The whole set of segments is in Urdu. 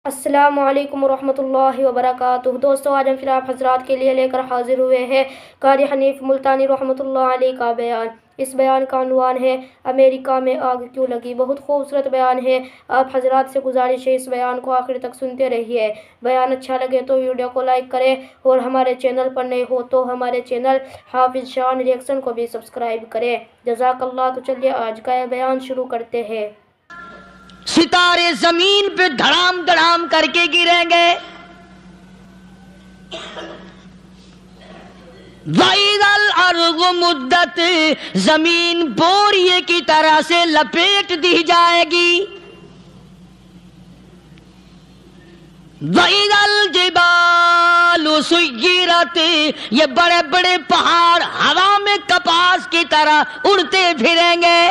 السلام علیکم ورحمۃ اللہ وبرکاتہ۔ دوستو، آج ہم پھر آپ حضرات کے لیے لے کر حاضر ہوئے ہیں قاری حنیف ملتانی رحمۃ اللہ علیہ کا بیان۔ اس بیان کا عنوان ہے امریکہ میں آگ کیوں لگی۔ بہت خوبصورت بیان ہے، آپ حضرات سے گزارش ہے اس بیان کو آخر تک سنتے رہیے۔ بیان اچھا لگے تو ویڈیو کو لائک کریں اور ہمارے چینل پر نئے ہو تو ہمارے چینل حافظ شان ریئیکشن کو بھی سبسکرائب کریں۔ جزاک اللہ۔ تو چلیے آج کا یہ بیان شروع کرتے ہیں۔ ستارے زمین پہ دھڑام دھڑام کر کے گریں گے۔ وَإِذَا الْأَرْضُ مُدَّتْ، زمین بوریے کی طرح سے لپیٹ دی جائے گی۔ وَإِذَا الْجِبَالُ سُيِّرَتْ، یہ بڑے بڑے پہاڑ ہوا میں کپاس کی طرح اڑتے پھریں گے۔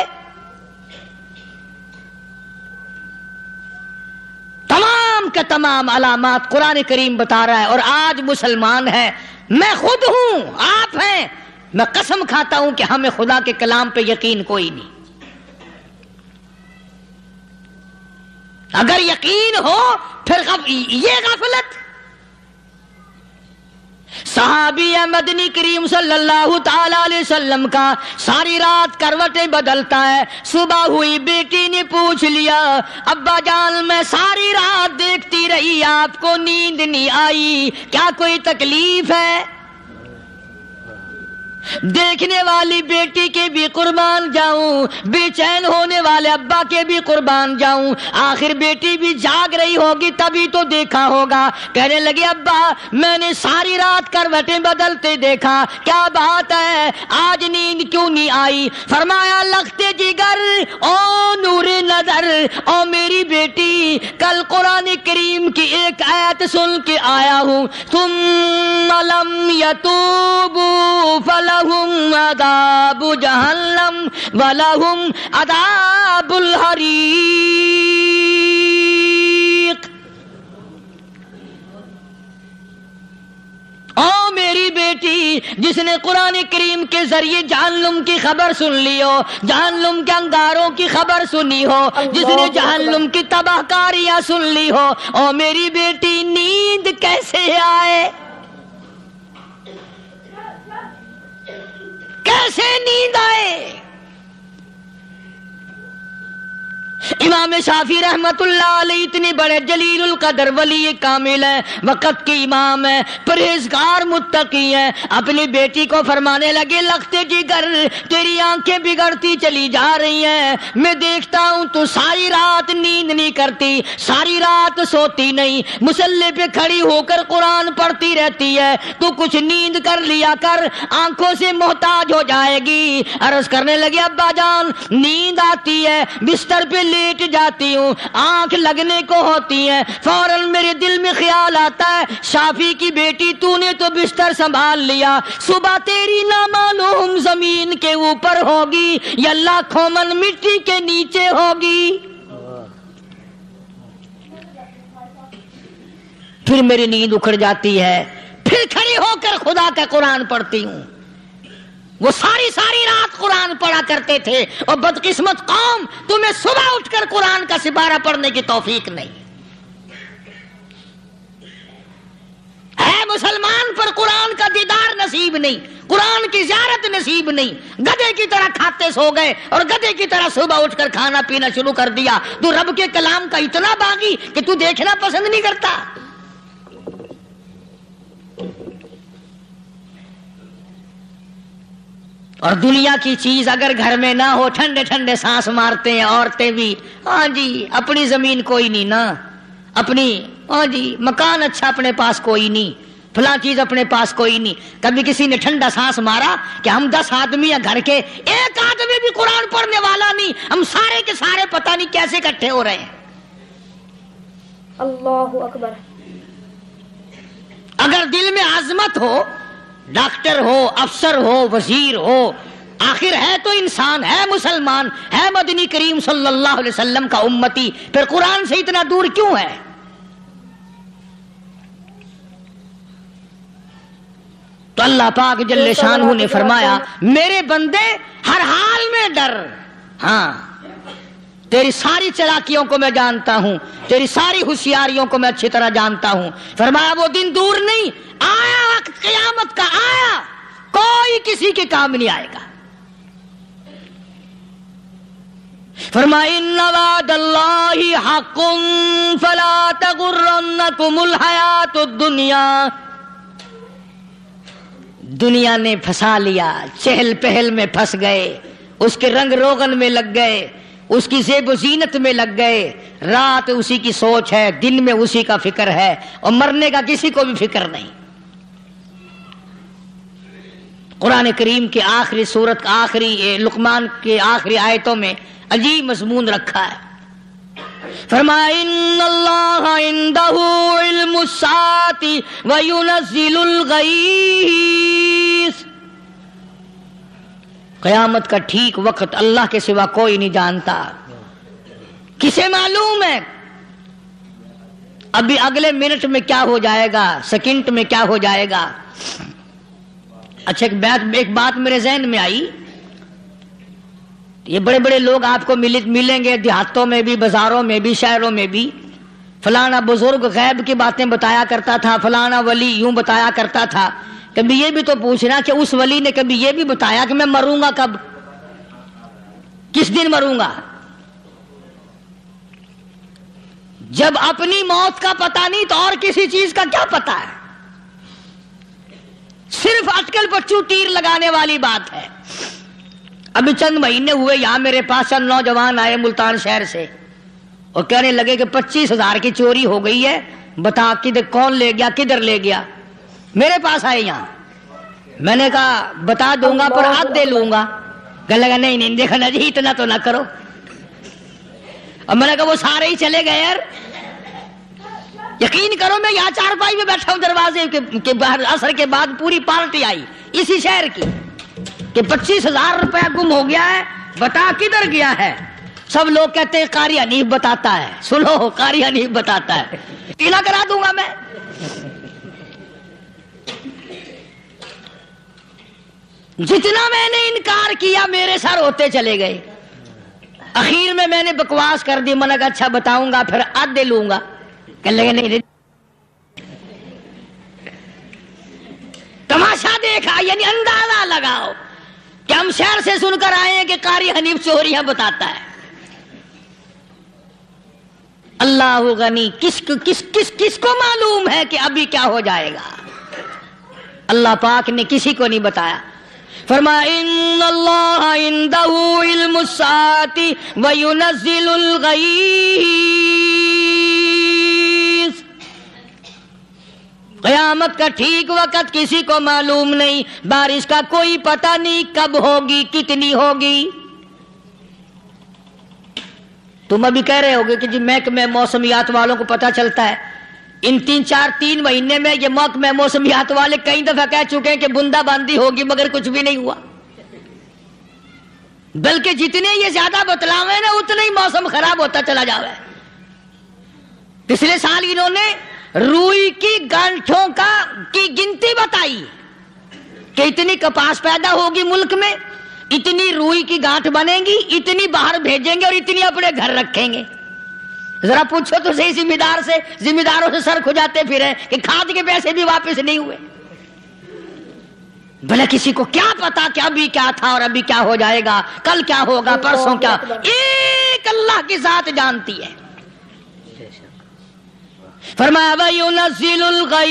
تمام کے تمام علامات قرآن کریم بتا رہا ہے، اور آج مسلمان ہے، میں خود ہوں، آپ ہیں، میں قسم کھاتا ہوں کہ ہمیں خدا کے کلام پہ یقین کوئی نہیں۔ اگر یقین ہو پھر یہ غفلت۔ صحابی مدنی کریم صلی اللہ تعالی علیہ وسلم کا ساری رات کروٹیں بدلتا ہے۔ صبح ہوئی، بیٹی نے پوچھ لیا، ابا جان میں ساری رات دیکھتی رہی، آپ کو نیند نہیں آئی، کیا کوئی تکلیف ہے؟ دیکھنے والی بیٹی کے بھی قربان جاؤں، بے چین ہونے والے ابا کے بھی قربان جاؤں، آخر بیٹی بھی جاگ رہی ہوگی تبھی تو دیکھا ہوگا۔ کہنے لگے، ابا میں نے ساری رات کروٹیں بدلتے دیکھا، کیا بات ہے، آج نیند کیوں نہیں آئی؟ فرمایا، لختے جگر او نور نظر، او میری بیٹی، کل قرآن کریم کی ایک آیت سن کے آیا ہوں، ثم لم یتوبوا فلہم عذاب جہنم ولہم عذاب الحریق۔ او میری بیٹی، جس نے قرآن کریم کے ذریعے جہنم کی خبر سن لی ہو، جہنم کے انگاروں کی خبر سنی ہو، جس نے جہنم کی تباہ کاریاں سن لی ہو، او میری بیٹی نیند کیسے آئے؟ کیسے نیند آئے؟ امام شافعی رحمت اللہ علیہ اتنے بڑے جلیل القدر ولی کامل ہیں، وقت کے امام ہیں، پرہیزگار متقی ہیں، اپنی بیٹی کو فرمانے لگے، لختے جگر تیری آنکھیں بگڑتی چلی جا رہی ہیں، میں دیکھتا ہوں تو ساری رات نیند نہیں کرتی، ساری رات سوتی نہیں، مصلی پہ کھڑی ہو کر قرآن پڑھتی رہتی ہے، تو کچھ نیند کر لیا کر، آنکھوں سے محتاج ہو جائے گی۔ عرض کرنے لگے، ابا جان نیند آتی ہے، بستر پہ لیٹ جاتی ہوں، آنکھ لگنے کو ہوتی ہے، فوراً میرے دل میں خیال آتا ہے، شافی کی بیٹی تو نے تو بستر سنبھال لیا، صبح تیری نہ معلوم زمین کے اوپر ہوگی یا لاکھوں من مٹی کے نیچے ہوگی۔ پھر میری نیند اکھڑ جاتی ہے، پھر کھڑی ہو کر خدا کا قرآن پڑھتی ہوں۔ وہ ساری رات قرآن پڑھا کرتے تھے، اور بدقسمت قوم، تمہیں صبح اٹھ کر قرآن کا سپارہ پڑھنے کی توفیق نہیں ہے۔ مسلمان پر قرآن کا دیدار نصیب نہیں، قرآن کی زیارت نصیب نہیں، گدھے کی طرح کھاتے سو گئے اور گدھے کی طرح صبح اٹھ کر کھانا پینا شروع کر دیا۔ تو رب کے کلام کا اتنا باغی کہ تو دیکھنا پسند نہیں کرتا۔ اور دنیا کی چیز اگر گھر میں نہ ہو، ٹھنڈے ٹھنڈے سانس مارتے ہیں عورتیں بھی، ہاں جی اپنی زمین کوئی نہیں نا، اپنی ہاں جی مکان اچھا اپنے پاس کوئی نہیں، فلاں چیز اپنے پاس کوئی نہیں۔ کبھی کسی نے ٹھنڈا سانس مارا کہ ہم 10 آدمی ہیں گھر کے، ایک آدمی بھی قرآن پڑھنے والا نہیں، ہم سارے کے سارے پتہ نہیں کیسے اکٹھے ہو رہے ہیں۔ اللہ اکبر۔ اگر دل میں عظمت ہو، ڈاکٹر ہو، افسر ہو، وزیر ہو، آخر ہے تو انسان، ہے مسلمان، ہے مدنی کریم صلی اللہ علیہ وسلم کا امتی، پھر قرآن سے اتنا دور کیوں ہے؟ تو اللہ پاک جل شانہ نے فرمایا، میرے بندے ہر حال میں ڈر، ہاں تیری ساری چلاکیوں کو میں جانتا ہوں، تیری ساری ہوشیاریوں کو میں اچھی طرح جانتا ہوں۔ فرمایا وہ دن دور نہیں، آیا وقت قیامت کا، آیا، کوئی کسی کے کام نہیں آئے گا۔ فرمایا ان وعد اللہ حق فلا تغرنکم الحیات الدنیا۔ دنیا نے پھنسا لیا، چہل پہل میں پھنس گئے، اس کے رنگ روغن میں لگ گئے، اس کی زیب و زینت میں لگ گئے، رات اسی کی سوچ ہے، دن میں اسی کا فکر ہے، اور مرنے کا کسی کو بھی فکر نہیں۔ قرآن کریم کے آخری سورت آخری لقمان کے آخری آیتوں میں عجیب مضمون رکھا ہے۔ فرمایا ان اللہ عندہ علم الساعۃ وینزل الغیث۔ قیامت کا ٹھیک وقت اللہ کے سوا کوئی نہیں جانتا۔ کسے معلوم ہے ابھی اگلے منٹ میں کیا ہو جائے گا، سیکنڈ میں کیا ہو جائے گا؟ اچھا ایک بات میرے ذہن میں آئی، یہ بڑے بڑے لوگ آپ کو ملیں گے دیہاتوں میں بھی، بازاروں میں بھی، شہروں میں بھی، فلانا بزرگ غیب کی باتیں بتایا کرتا تھا، فلانا ولی یوں بتایا کرتا تھا۔ کبھی یہ بھی تو پوچھنا کہ اس ولی نے کبھی یہ بھی بتایا کہ میں مروں گا کب، کس دن مروں گا؟ جب اپنی موت کا پتہ نہیں تو اور کسی چیز کا کیا پتہ ہے؟ صرف اٹکل پچو تیر لگانے والی بات ہے۔ ابھی چند مہینے ہوئے یہاں میرے پاس چند نوجوان آئے ملتان شہر سے، اور کہنے لگے کہ 25,000 کی چوری ہو گئی ہے، بتا کدھر کون لے گیا، کدھر لے گیا؟ میرے پاس آئے یہاں، میں نے کہا بتا دوں گا پر آدھے لوں گا۔ کہنے لگا نہیں نہیں دیکھنا جی اتنا تو نہ کرو۔ اب میں نے کہا وہ سارے ہی چلے گئے یار، یقین کرو میں یہاں چارپائی میں بیٹھا ہوں دروازے کے باہر، عصر کے بعد پوری پارٹی آئی اسی شہر کی کہ 25,000 روپیہ گم ہو گیا ہے، بتا کدھر گیا ہے؟ سب لوگ کہتے ہیں قاری حنیف بتاتا ہے۔ سنو، قاری حنیف بتاتا ہے، ٹیلا کرا دوں گا میں۔ جتنا میں نے انکار کیا میرے سر ہوتے چلے گئے۔ اخیر میں نے بکواس کر دی، میں نے کہا اچھا بتاؤں گا پھر آدھے لوں گا۔ کہنے لگے نہیں، تماشا دیکھا، یعنی اندازہ لگاؤ کہ ہم شہر سے سن کر آئے ہیں کہ قاری حنیف چوریاں بتاتا ہے۔ اللہ غنی، کس کو معلوم ہے کہ ابھی کیا ہو جائے گا؟ اللہ پاک نے کسی کو نہیں بتایا۔ فرمایا ان اللہ عندہ علم الساعۃ وینزل الغیث۔ قیامت کا ٹھیک وقت کسی کو معلوم نہیں، بارش کا کوئی پتہ نہیں کب ہوگی، کتنی ہوگی۔ تم ابھی کہہ رہے ہوگے کہ جی محکمہ موسمیات والوں کو پتہ چلتا ہے۔ ان 3 مہینے میں یہ محکمہ موسمیات والے کئی دفعہ کہہ چکے ہیں کہ بندہ باندی ہوگی، مگر کچھ بھی نہیں ہوا۔ بلکہ جتنے یہ زیادہ بتلاوے نا اتنا ہی موسم خراب ہوتا چلا جاوے۔ پچھلے سال انہوں نے روئی کی گانٹھوں کی گنتی بتائی کہ اتنی کپاس پیدا ہوگی ملک میں، اتنی روئی کی گانٹھ بنے گی، اتنی باہر بھیجیں گے اور اتنی اپنے گھر رکھیں گے۔ ذرا پوچھو تو صحیح ذمہ داروں سے سر کھجاتے پھرے کہ کھاد کے پیسے بھی واپس نہیں ہوئے۔ بھلا کسی کو کیا پتا کہ ابھی کیا تھا اور ابھی کیا ہو جائے گا، کل کیا ہوگا، پرسوں کیا؟ ایک اللہ کی ذات جانتی ہے۔ فرمایا وَيُنَزِّلُ الْغَيْثَ،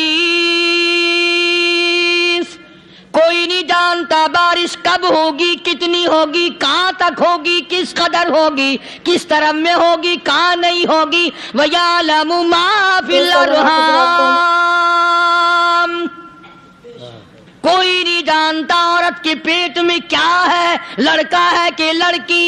کوئی نہیں جانتا بارش کب ہوگی، کتنی ہوگی، کہاں تک ہوگی، کس قدر ہوگی، کس طرف میں ہوگی، کہاں نہیں ہوگی۔ وَيَعْلَمُ مَا فِي الْأَرْحَامِ، کوئی نہیں جانتا عورت کے پیٹ میں کیا ہے، لڑکا ہے کہ لڑکی۔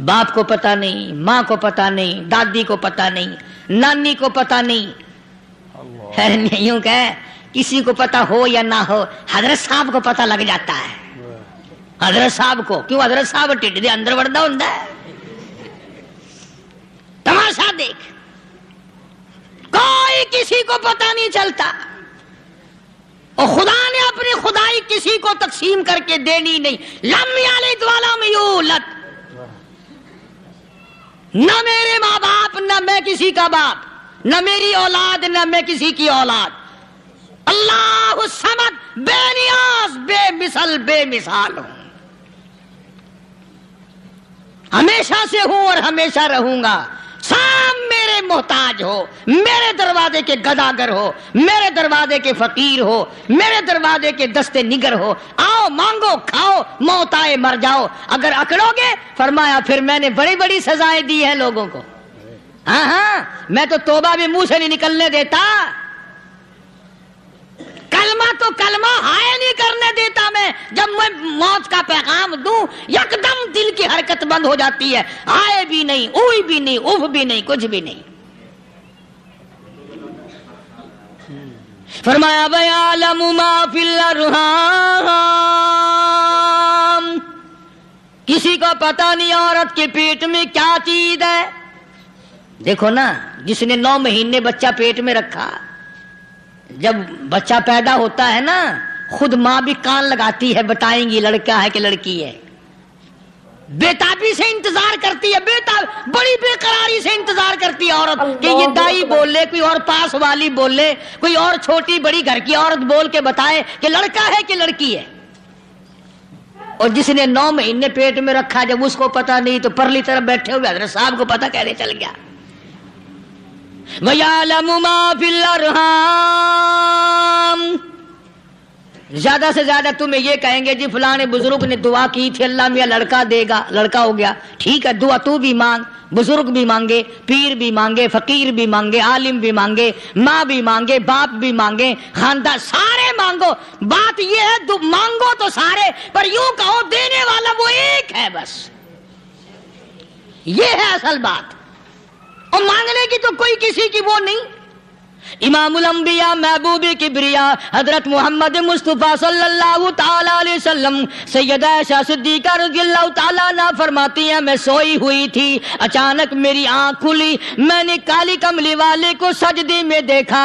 باپ کو پتہ نہیں، ماں کو پتہ نہیں، دادی کو پتہ نہیں، نانی کو پتہ نہیں۔ یوں کہ کسی کو پتہ ہو یا نہ ہو، حضرت صاحب کو پتہ لگ جاتا ہے۔ حضرت صاحب کو کیوں؟ حضرت صاحب ٹھڈ دے اندر وڑدا ہوندا ہے۔ تماشا دیکھ، کوئی کسی کو پتہ نہیں چلتا، اور خدا نے اپنی خدائی کسی کو تقسیم کر کے دینی نہیں. لم یلد ولم یولد. نہ میرے ماں باپ، نہ میں کسی کا باپ، نہ میری اولاد، نہ میں کسی کی اولاد. اللہ الصمد، بے نیاز، بے مثل، بے مثال ہوں. ہمیشہ سے ہوں اور ہمیشہ رہوں گا. سام میرے محتاج ہو، میرے دروازے کے گداگر ہو، میرے دروازے کے فقیر ہو، میرے دروازے کے دستے نگر ہو. آؤ مانگو کھاؤ، موت آئے مر جاؤ. اگر اکڑو گے فرمایا پھر میں نے بڑی بڑی سزائیں دی ہیں لوگوں کو. ہاں میں تو توبہ بھی منہ سے نہیں نکلنے دیتا. کلمہ تو کلمہ ہائے نہیں کرنے دیتا میں. جب میں موت کا پیغام دوں یکدم دل کی حرکت بند ہو جاتی ہے. ہائے بھی نہیں، اوئی بھی نہیں، اف بھی نہیں، کچھ بھی نہیں. فرمایا وَيَعْلَمُ مَا فِي الْأَرْحَامِ. کسی کو پتہ نہیں عورت کے پیٹ میں کیا چیز ہے. دیکھو نا، جس نے 9 مہینے بچہ پیٹ میں رکھا، جب بچہ پیدا ہوتا ہے نا خود ماں بھی کان لگاتی ہے، بتائیں گی لڑکا ہے کہ لڑکی ہے. بےتابی سے انتظار کرتی ہے، بڑی بے قراری سے انتظار کرتی ہے عورت کہ یہ دائی بولے، کوئی اور پاس والی بولے، کوئی اور چھوٹی بڑی گھر کی عورت بول کے بتائے کہ لڑکا ہے کہ لڑکی ہے. اور جس نے 9 مہینے پیٹ میں رکھا، جب اس کو پتا نہیں تو پرلی طرف بیٹھے ہوئے حضرت صاحب کو پتا کیسے چل گیا. وَيَعْلَمُ مَا فِي الْأَرْحَامِ. زیادہ سے زیادہ تمہیں یہ کہیں گے جی فلاں بزرگ نے دعا کی تھی اللہ میاں لڑکا دے گا، لڑکا ہو گیا. ٹھیک ہے، دعا تو بھی مانگ، بزرگ بھی مانگے، پیر بھی مانگے، فقیر بھی مانگے، عالم بھی مانگے، ماں بھی مانگے، باپ بھی مانگے، خاندان سارے مانگو. بات یہ ہے مانگو تو سارے، پر یوں کہو دینے والا وہ ایک ہے بس. یہ ہے اصل بات. اور مانگنے کی تو کوئی کسی کی وہ نہیں. امام الانبیاء محبوب کبریا حضرت محمد مصطفیٰ صلی اللہ تعالی علیہ وسلم سیدہ عائشہ صدیقہ رضی اللہ تعالیٰ عنہ فرماتی ہیں میں سوئی ہوئی تھی، اچانک میری آنکھ کھلی، میں نے کالی کملی والے کو سجدے میں دیکھا.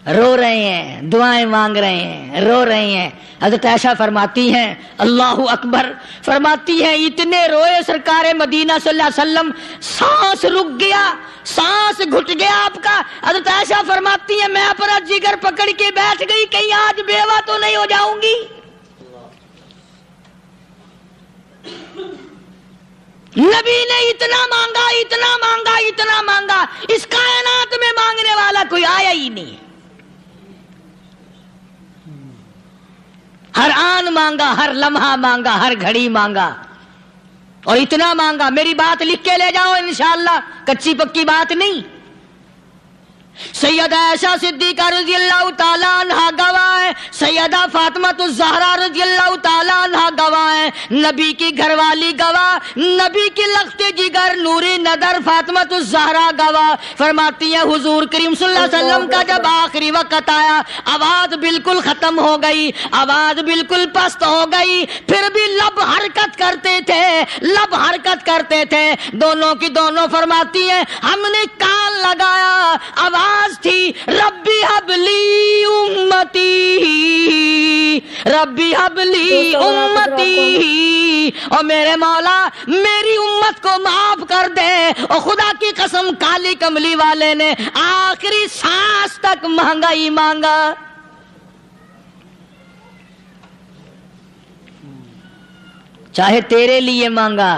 رو رہے ہیں، دعائیں مانگ رہے ہیں، رو رہے ہیں. حضرت عائشہ فرماتی ہیں اللہ اکبر، فرماتی ہیں اتنے روئے سرکار مدینہ صلی اللہ علیہ وسلم، سانس رک گیا، سانس گھٹ گیا آپ کا. حضرت عائشہ فرماتی ہیں میں اپنا جگر پکڑ کے بیٹھ گئی، کہیں آج بیوہ تو نہیں ہو جاؤں گی. نبی نے اتنا مانگا، اتنا مانگا، اتنا مانگا، اس کائنات میں مانگنے والا کوئی آیا ہی نہیں. ہر آن مانگا، ہر لمحہ مانگا، ہر گھڑی مانگا، اور اتنا مانگا. میری بات لکھ کے لے جاؤ انشاءاللہ، کچی پکی بات نہیں. سیدہ عائشہ صدیقہ رضی اللہ تعالیٰ عنہ گواہ ہے، سیدہ فاطمہ الزہرا رضی اللہ تعالیٰ عنہ گواہ ہے، نبی کی گھر والی گواہ، نبی کی لخت جگر نوری نظر فاطمہ الزہرا گواہ. فرماتی ہیں حضور کریم صلی اللہ علیہ وسلم کا جب آخری وقت آیا، آواز بالکل ختم ہو گئی، آواز بالکل پست ہو گئی، پھر بھی لب حرکت کرتے تھے، لب حرکت کرتے تھے. دونوں کی دونوں فرماتی ہیں ہم نے کان لگایا، آواز تھی ربی حبلی امتی، ربی حبلی امتی، اور میرے مولا میری امت کو معاف کر دے. اور خدا کی قسم کالی کملی والے نے آخری سانس تک مانگا ہی مانگا. چاہے تیرے لیے مانگا،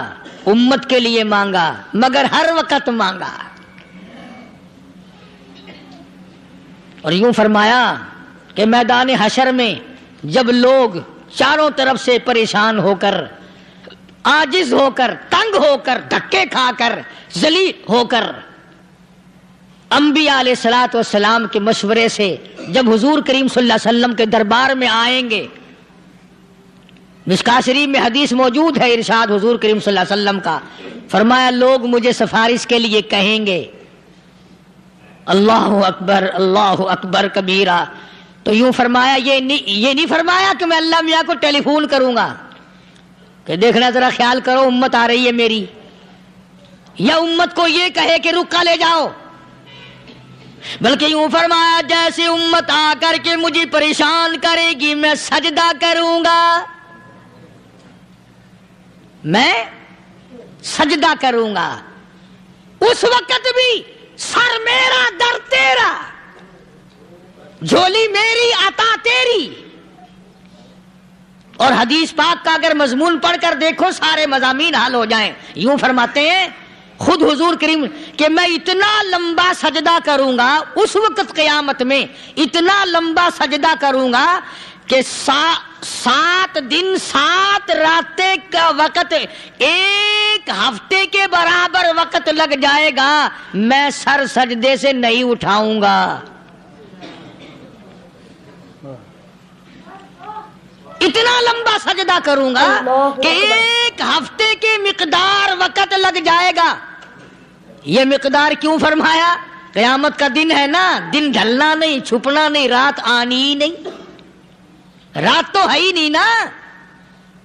امت کے لیے مانگا، مگر ہر وقت مانگا. اور یوں فرمایا کہ میدان حشر میں جب لوگ چاروں طرف سے پریشان ہو کر، عاجز ہو کر، تنگ ہو کر، دھکے کھا کر، ذلیل ہو کر، انبیاء علیہ الصلوۃ والسلام کے مشورے سے جب حضور کریم صلی اللہ علیہ وسلم کے دربار میں آئیں گے، مشکاۃ شریف میں حدیث موجود ہے، ارشاد حضور کریم صلی اللہ علیہ وسلم کا، فرمایا لوگ مجھے سفارش کے لیے کہیں گے اللہ اکبر، اللہ اکبر کبیرہ. تو یوں فرمایا یہ نہیں فرمایا کہ میں اللہ میاں کو ٹیلی فون کروں گا کہ دیکھنا ذرا خیال کرو امت آ رہی ہے میری، یا امت کو یہ کہے کہ رکا لے جاؤ. بلکہ یوں فرمایا جیسے امت آ کر کے مجھے پریشان کرے گی میں سجدہ کروں گا، میں سجدہ کروں گا، اس وقت بھی سر میرا در تیرا، جھولی میری عطا تیری۔ اور حدیث پاک کا اگر مضمون پڑھ کر دیکھو سارے مضامین حل ہو جائیں۔ یوں فرماتے ہیں خود حضور کریم کہ میں اتنا لمبا سجدہ کروں گا اس وقت قیامت میں، اتنا لمبا سجدہ کروں گا کہ 7 دن 7 راتیں کا وقت 1 ہفتے کے برابر وقت لگ جائے گا، میں سر سجدے سے نہیں اٹھاؤں گا۔ اتنا لمبا سجدہ کروں گا کہ 1 ہفتے کی مقدار وقت لگ جائے گا۔ یہ مقدار کیوں فرمایا؟ قیامت کا دن ہے نا، دن ڈھلنا نہیں، چھپنا نہیں، رات آنی ہی نہیں، رات تو ہے ہی نہیں نا،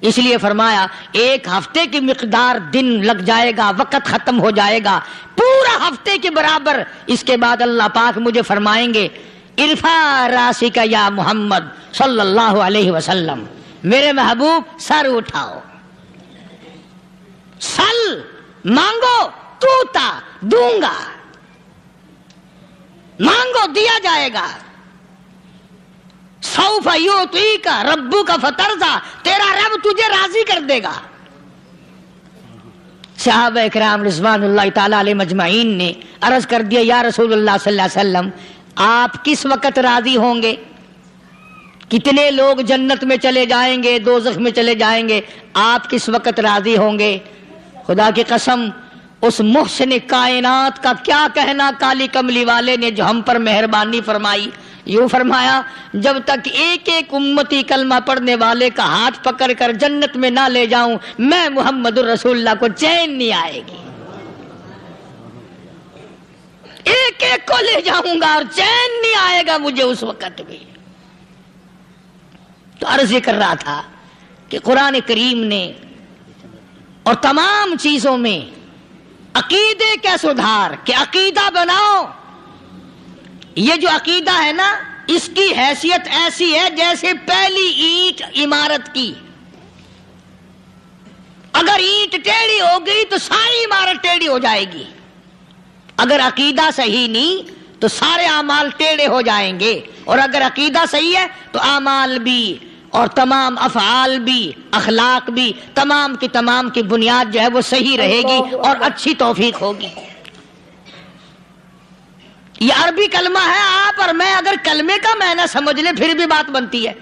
اس لیے فرمایا 1 ہفتے کی مقدار دن لگ جائے گا، وقت ختم ہو جائے گا پورا ہفتے کے برابر۔ اس کے بعد اللہ پاک مجھے فرمائیں گے ارفع راسک یا محمد صلی اللہ علیہ وسلم، میرے محبوب سر اٹھاؤ، سل مانگو توتا دوں گا، مانگو دیا جائے گا، سوف یعطیک ربک فترضی، تیرا رب تجھے راضی کر دے گا۔ صحابہ کرام رضوان اللہ تعالی علیہ مجمعین نے عرض کر دیا یا رسول اللہ صلی اللہ علیہ وسلم آپ کس وقت راضی ہوں گے؟ کتنے لوگ جنت میں چلے جائیں گے، دوزخ میں چلے جائیں گے، آپ کس وقت راضی ہوں گے؟ خدا کی قسم اس محسن کائنات کا کیا کہنا کالی کملی والے نے جو ہم پر مہربانی فرمائی۔ یوں فرمایا جب تک ایک ایک امتی کلمہ پڑھنے والے کا ہاتھ پکڑ کر جنت میں نہ لے جاؤں میں محمد الرسول اللہ کو چین نہیں آئے گی، ایک ایک کو لے جاؤں گا اور چین نہیں آئے گا مجھے اس وقت بھی۔ تو عرض یہ کر رہا تھا کہ قرآن کریم نے اور تمام چیزوں میں عقیدے کا سدھار کہ عقیدہ بناؤ، یہ جو عقیدہ ہے نا اس کی حیثیت ایسی ہے جیسے پہلی اینٹ عمارت کی، اگر اینٹ ٹیڑھی ہو گئی تو ساری عمارت ٹیڑھی ہو جائے گی، اگر عقیدہ صحیح نہیں تو سارے اعمال ٹیڑھے ہو جائیں گے، اور اگر عقیدہ صحیح ہے تو اعمال بھی اور تمام افعال بھی اخلاق بھی تمام کی بنیاد جو ہے وہ صحیح رہے گی اور اچھی توفیق ہوگی۔ یہ عربی کلمہ ہے، آپ اور میں اگر کلمے کا معنی سمجھ لیں پھر بھی بات بنتی ہے،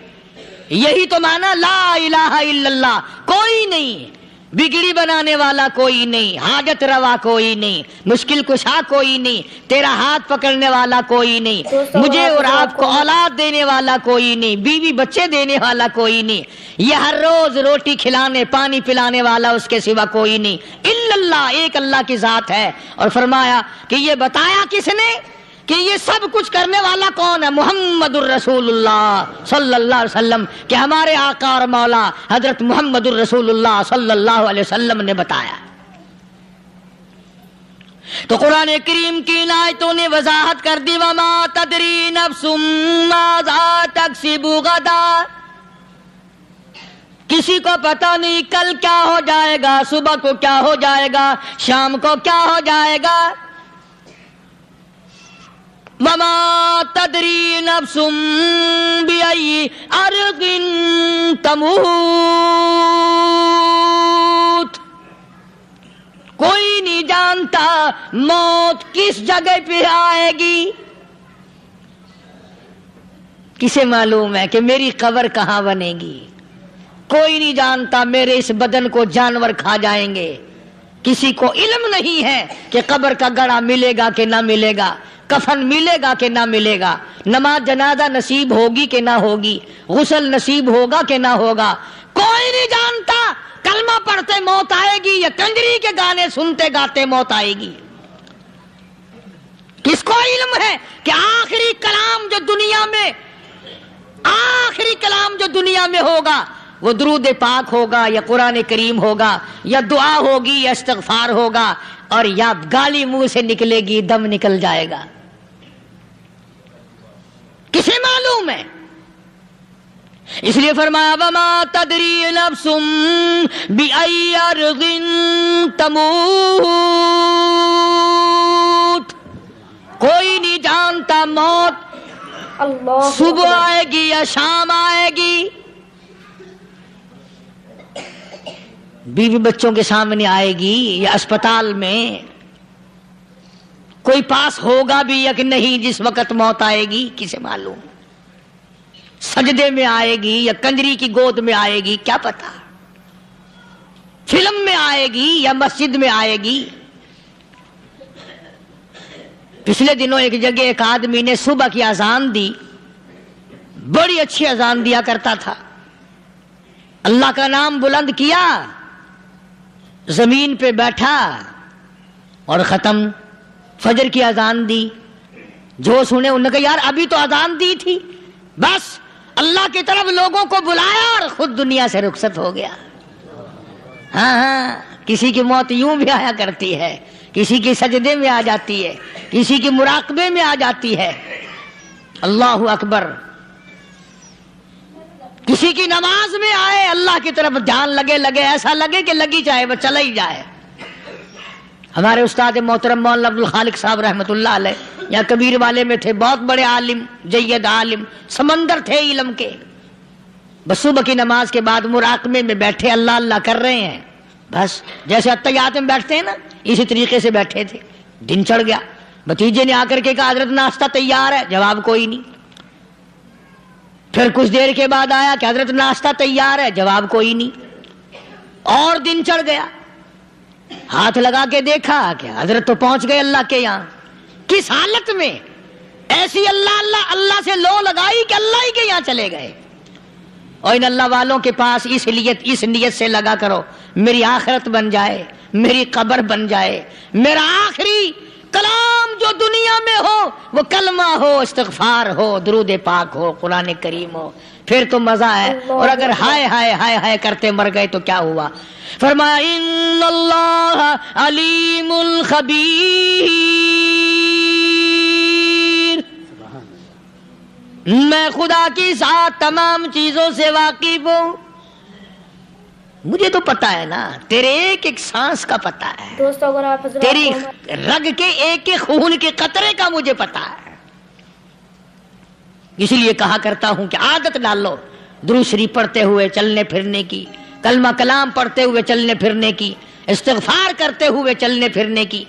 یہی تو معنی لا الہ الا اللہ، کوئی نہیں بگڑی بنانے والا، کوئی نہیں حاجت روا، کوئی نہیں مشکل کشا، کوئی نہیں تیرا ہاتھ پکڑنے والا، کوئی نہیں مجھے اور آپ کو اولاد دینے والا، کوئی نہیں بیوی بچے دینے والا، کوئی نہیں یہ ہر روز روٹی کھلانے پانی پلانے والا اس کے سوا کوئی نہیں الا اللہ، ایک اللہ کی ذات ہے۔ اور فرمایا کہ یہ بتایا کس نے کہ یہ سب کچھ کرنے والا کون ہے؟ محمد الرسول اللہ صلی اللہ علیہ وسلم، کہ ہمارے آقا اور مولا حضرت محمد الرسول اللہ صلی اللہ علیہ وسلم نے بتایا۔ تو قرآن کریم کی ان آیتوں نے وضاحت کر دی وما تدری نفس ماذا تکسب غدا، کسی کو پتہ نہیں کل کیا ہو جائے گا، صبح کو کیا ہو جائے گا، شام کو کیا ہو جائے گا۔ وما تدری نفس بأي أرض تموت، کوئی نہیں جانتا موت کس جگہ پہ آئے گی۔ کسے معلوم ہے کہ میری قبر کہاں بنے گی؟ کوئی نہیں جانتا میرے اس بدن کو جانور کھا جائیں گے، کسی کو علم نہیں ہے کہ قبر کا گڑھا ملے گا کہ نہ ملے گا، کفن ملے گا کہ نہ ملے گا، نماز جنازہ نصیب ہوگی کہ نہ ہوگی، غسل نصیب ہوگا کہ نہ ہوگا، کوئی نہیں جانتا۔ کلمہ پڑھتے موت آئے گی یا کنجری کے گانے سنتے گاتے موت آئے گی؟ کس کو علم ہے کہ آخری کلام جو دنیا میں ہوگا وہ درود پاک ہوگا یا قرآن کریم ہوگا یا دعا ہوگی یا استغفار ہوگا، اور یا گالی منہ سے نکلے گی دم نکل جائے گا۔ کسے معلوم ہے؟ اس لیے فرمایا وما تدری نفس بأی ارض تموت، کوئی نہیں جانتا موت اللہ صبح آئے گی یا شام آئے گی، بیوی بچوں کے سامنے آئے گی یا اسپتال میں، کوئی پاس ہوگا بھی یا کہ نہیں جس وقت موت آئے گی کسے معلوم، سجدے میں آئے گی یا کنجری کی گود میں آئے گی کیا پتا، فلم میں آئے گی یا مسجد میں آئے گی۔ پچھلے دنوں ایک جگہ ایک آدمی نے صبح کی اذان دی، بڑی اچھی اذان دیا کرتا تھا، اللہ کا نام بلند کیا، زمین پہ بیٹھا اور ختم، فجر کی اذان دی، جو سنے انہوں نے کہا یار ابھی تو اذان دی تھی، بس اللہ کی طرف لوگوں کو بلایا اور خود دنیا سے رخصت ہو گیا۔ ہاں کسی کی موت یوں بھی آیا کرتی ہے، کسی کی سجدے میں آ جاتی ہے، کسی کی مراقبے میں آ جاتی ہے، اللہ اکبر، کسی کی نماز میں آئے، اللہ کی طرف دھیان لگے ایسا لگے کہ لگی جائے وہ چلا ہی جائے۔ ہمارے استاد محترم مولانا عبد الخالق صاحب رحمۃ اللہ علیہ یا کبیر والے میں تھے، بہت بڑے عالم، جید عالم، سمندر تھے علم کے، بس صبح کی نماز کے بعد مراقبے میں بیٹھے اللہ اللہ کر رہے ہیں، بس جیسے اتحیات میں بیٹھتے ہیں نا اسی طریقے سے بیٹھے تھے، دن چڑھ گیا، بھتیجے نے آ کر کے کہا حضرت ناشتہ تیار ہے، جواب کوئی نہیں، پھر کچھ دیر کے بعد آیا کہ حضرت ناشتہ تیار ہے، جواب کوئی نہیں، اور دن چڑھ گیا، ہاتھ لگا کے دیکھا کہ حضرت تو پہنچ گئے اللہ کے یہاں، کس حالت میں؟ ایسی اللہ اللہ اللہ سے لو لگائی کہ اللہ ہی کے یہاں چلے گئے۔ اور ان اللہ والوں کے پاس اس نیت سے لگا کرو میری آخرت بن جائے، میری قبر بن جائے، میرا آخری کلام جو دنیا میں ہو وہ کلمہ ہو، استغفار ہو، درود پاک ہو، قرآن کریم ہو، پھر تو مزہ ہے، اور اگر ہائے ہائے ہائے ہائے کرتے مر گئے تو کیا ہوا؟ فرمایا ان اللہ علیم الخبیر، میں خدا کی ذات تمام چیزوں سے واقف ہوں، مجھے تو پتا ہے نا، تیرے ایک ایک سانس کا پتا ہے، دوستو اگر آپ حضرات تیری رگ کے ایک ایک خون کے قطرے کا مجھے پتا ہے، اسی لیے کہا کرتا ہوں کہ عادت ڈالو درود شریف پڑھتے ہوئے چلنے پھرنے کی، کلمہ کلام پڑھتے ہوئے چلنے پھرنے کی، استغفار کرتے ہوئے چلنے پھرنے کی۔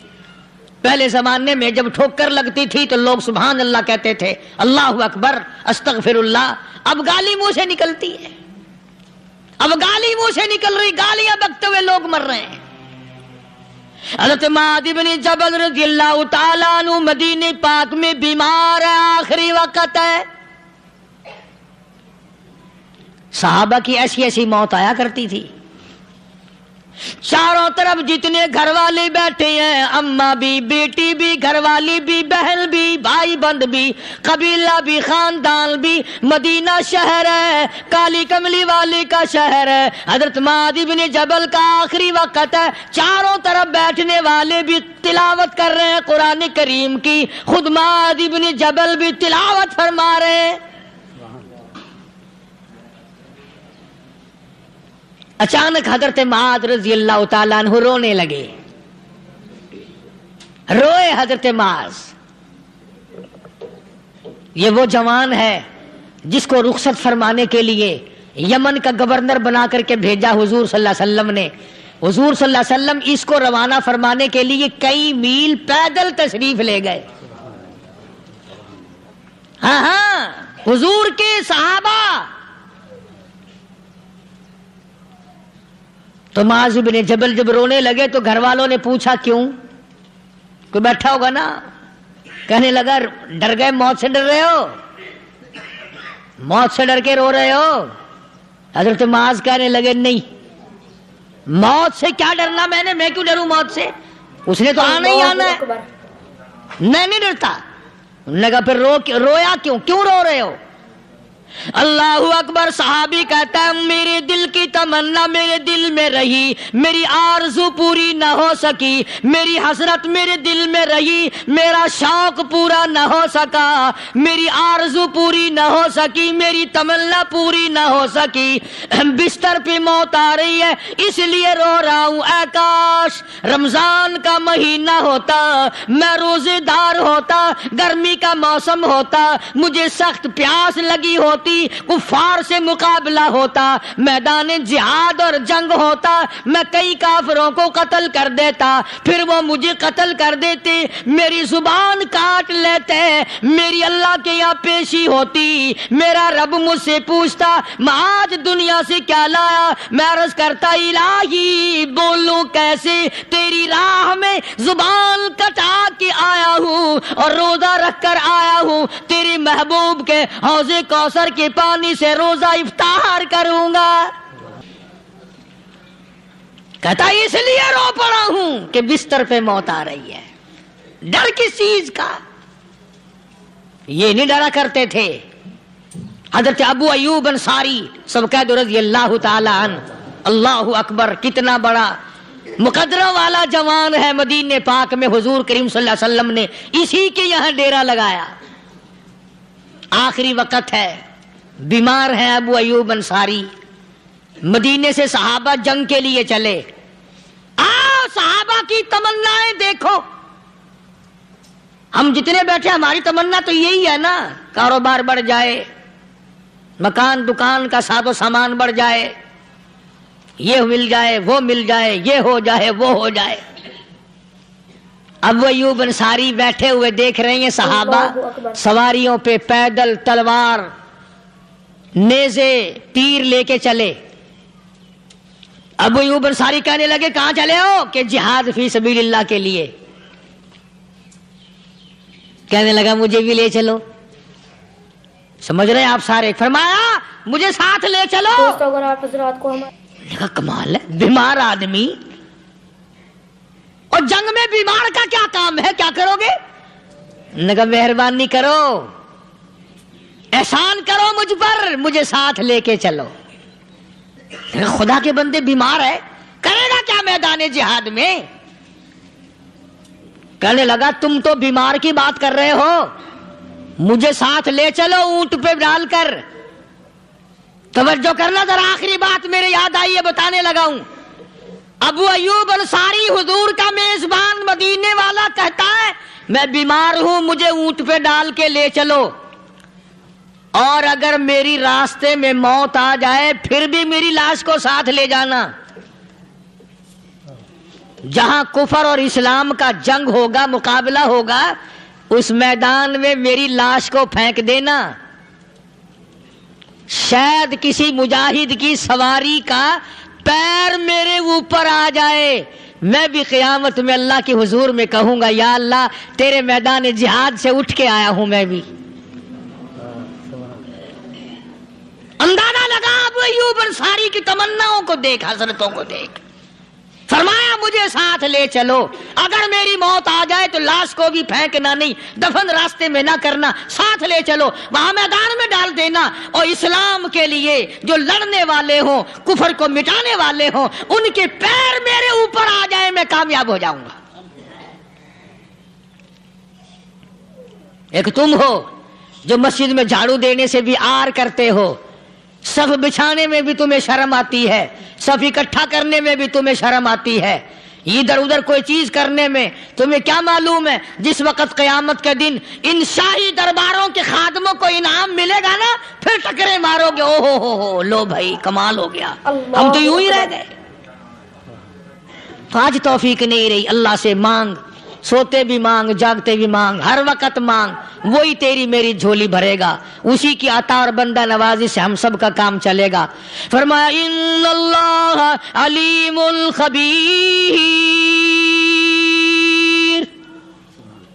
پہلے زمانے میں جب ٹھوکر لگتی تھی تو لوگ سبحان اللہ کہتے تھے، اللہ اکبر، استغفر اللہ، اب گالی منہ سے نکلتی ہے، اب گالی منہ سے نکل رہی، گالیاں بکتے ہوئے لوگ مر رہے ہیں۔ حضرت معاذ بن جبل رضی اللہ تعالیٰ عنہ مدینہ پاک میں بیمار ہے، آخری وقت ہے، صحابہ کی ایسی ایسی موت آیا کرتی تھی، چاروں طرف جتنے گھر والے بیٹھے ہیں، اماں بھی، بیٹی بھی، گھر والی بھی، بہن بھی، بھائی بند بھی، قبیلہ بھی، خاندان بھی، مدینہ شہر ہے، کالی کملی والے کا شہر ہے، حضرت معاذ بن جبل کا آخری وقت ہے، چاروں طرف بیٹھنے والے بھی تلاوت کر رہے ہیں قرآن کریم کی، خود معاذ بن جبل بھی تلاوت فرما رہے ہیں۔ اچانک حضرت معاذ رضی اللہ تعالیٰ عنہ رونے لگے، روئے حضرت معاذ، یہ وہ جوان ہے جس کو رخصت فرمانے کے لیے یمن کا گورنر بنا کر کے بھیجا حضور صلی اللہ علیہ وسلم نے، حضور صلی اللہ علیہ وسلم اس کو روانہ فرمانے کے لیے کئی میل پیدل تشریف لے گئے، ہاں حضور کے صحابہ۔ تو معاذ بن جبل جب رونے لگے تو گھر والوں نے پوچھا کیوں؟ کوئی بیٹھا ہوگا نا، کہنے لگا ڈر گئے، موت سے ڈر رہے ہو، موت سے ڈر کے رو رہے ہو؟ حضرت معاذ کہنے لگے نہیں، موت سے کیا ڈرنا، میں کیوں ڈروں موت سے، اس نے تو آنا ہی آنا ہے، میں نہیں ڈرتا۔ انہوں نے کہا پھر رویا کیوں رو رہے ہو؟ اللہ اکبر. صحابی کہتا ہے میرے دل کی تمنا میرے دل میں رہی, میری آرزو پوری نہ ہو سکی, میری حسرت میرے دل میں رہی, میرا شوق پورا نہ ہو سکا, میری آرزو پوری نہ ہو سکی, میری تمنا پوری نہ ہو سکی. بستر پہ موت آ رہی ہے اس لیے رو رہا ہوں. اے کاش رمضان کا مہینہ ہوتا, میں روزے دار ہوتا, گرمی کا موسم ہوتا, مجھے سخت پیاس لگی ہوتی, کفار سے مقابلہ ہوتا, میدان جہاد اور جنگ ہوتا, میں کئی کافروں کو قتل کر دیتا, پھر وہ مجھے قتل کر دیتے, میری زبان کاٹ لیتے, میری اللہ کے یہاں پیشی ہوتی, میرا رب مجھ سے پوچھتا میں آج دنیا سے کیا لایا. میں عرض کرتا الہی بولوں کیسے, تیری راہ میں زبان کٹا کے آیا ہوں اور روزہ رکھ کر آیا ہوں, تیرے محبوب کے حوض کوثر کے پانی سے روزہ افطار کروں گا. کہتا اس لیے رو پڑا ہوں کہ بستر پہ موت آ رہی ہے. ڈر کس چیز کا؟ یہ نہیں ڈرا کرتے تھے. حضرت ابو ایوب انصاری سب کہہ دو رضی اللہ تعالی عنہ. اللہ اکبر, کتنا بڑا مقدرہ والا جوان ہے. مدینے پاک میں حضور کریم صلی اللہ علیہ وسلم نے اسی کے یہاں ڈیرا لگایا. آخری وقت ہے, بیمار ہے ابو ایوب انصاری. مدینے سے صحابہ جنگ کے لیے چلے. آؤ صحابہ کی تمنائیں دیکھو. ہم جتنے بیٹھے ہماری تمنا تو یہی ہے نا, کاروبار بڑھ جائے, مکان دکان کا ساز و سامان بڑھ جائے, یہ مل جائے وہ مل جائے, یہ ہو جائے وہ ہو جائے. ابو ایوب انصاری بیٹھے ہوئے دیکھ رہے ہیں صحابہ سواریوں پہ پیدل تلوار نیزے تیر لے کے چلے. ابو ایوب انصاری کہنے لگے کہاں چلے ہو؟ کہ جہاد فی سبیل اللہ کے لیے. کہنے لگا مجھے بھی لے چلو. سمجھ رہے ہیں آپ سارے؟ فرمایا مجھے ساتھ لے چلو. دوستو اگر آپ حضرات کو کمال ہے, بیمار آدمی اور جنگ میں بیمار کا کیا کام ہے, کیا کرو گے؟ نگا مہربانی کرو, احسان کرو مجھ پر, مجھے ساتھ لے کے چلو. خدا کے بندے بیمار ہے, کرے گا کیا میدان جہاد میں؟ کہنے لگا تم تو بیمار کی بات کر رہے ہو, مجھے ساتھ لے چلو اونٹ پہ ڈال کر. توجہ کرنا ذرا, آخری بات میرے یاد آئی ہے بتانے لگا ہوں. ابو ایوب انصاری حضور کا میزبان مدینے والا کہتا ہے میں بیمار ہوں, مجھے اونٹ پہ ڈال کے لے چلو, اور اگر میری راستے میں موت آ جائے پھر بھی میری لاش کو ساتھ لے جانا. جہاں کفر اور اسلام کا جنگ ہوگا, مقابلہ ہوگا, اس میدان میں میری لاش کو پھینک دینا. شاید کسی مجاہد کی سواری کا پیر میرے اوپر آ جائے, میں بھی قیامت میں اللہ کے حضور میں کہوں گا یا اللہ تیرے میدان جہاد سے اٹھ کے آیا ہوں میں بھی. اندازہ لگا ابو ایوب انصاری کی تمناؤں کو دیکھ, حضرتوں کو دیکھ. فرمایا مجھے ساتھ لے چلو, اگر میری موت آ جائے تو لاش کو بھی پھینکنا نہیں, دفن راستے میں نہ کرنا, ساتھ لے چلو, وہاں میدان میں ڈال دینا, اور اسلام کے لیے جو لڑنے والے ہوں, کفر کو مٹانے والے ہوں, ان کے پیر میرے اوپر آ جائے میں کامیاب ہو جاؤں گا. ایک تم ہو جو مسجد میں جھاڑو دینے سے بھی آر کرتے ہو, صف بچھانے میں بھی تمہیں شرم آتی ہے, صف اکٹھا کرنے میں بھی تمہیں شرم آتی ہے, ادھر ادھر کوئی چیز کرنے میں تمہیں کیا معلوم ہے جس وقت قیامت کے دن ان شاہی درباروں کے خادموں کو انعام ملے گا نا, پھر ٹکرے مارو گے, او ہو لو بھائی کمال ہو گیا, ہم تو یوں ہی رہ گئے. آج توفیق نہیں رہی. اللہ سے مانگ, سوتے بھی مانگ, جاگتے بھی مانگ, ہر وقت مانگ, وہی تیری میری جھولی بھرے گا. اسی کی عطا اور بندہ نوازی سے ہم سب کا کام چلے گا. فرمایا ان اللہ علیم خبیر.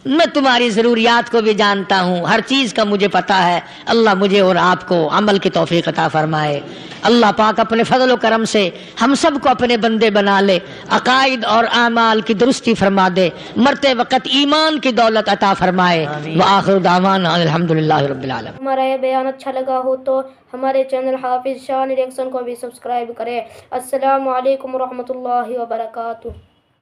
میں تمہاری ضروریات کو بھی جانتا ہوں، ہر چیز کا مجھے پتہ ہے۔ اللہ مجھے اور آپ کو عمل کی توفیق عطا فرمائے۔ اللہ پاک اپنے فضل و کرم سے ہم سب کو اپنے بندے بنا لے، عقائد اور اعمال کی درستی فرما دے، مرتے وقت ایمان کی دولت عطا فرمائے۔ وآخر دعوانا الحمدللہ رب العالمین۔ ہمارا یہ بیان اچھا لگا ہو تو ہمارے چینل حافظ شان ریئیکشن کو بھی سبسکرائب کریں۔ السلام علیکم ورحمۃ اللہ وبرکاتہ۔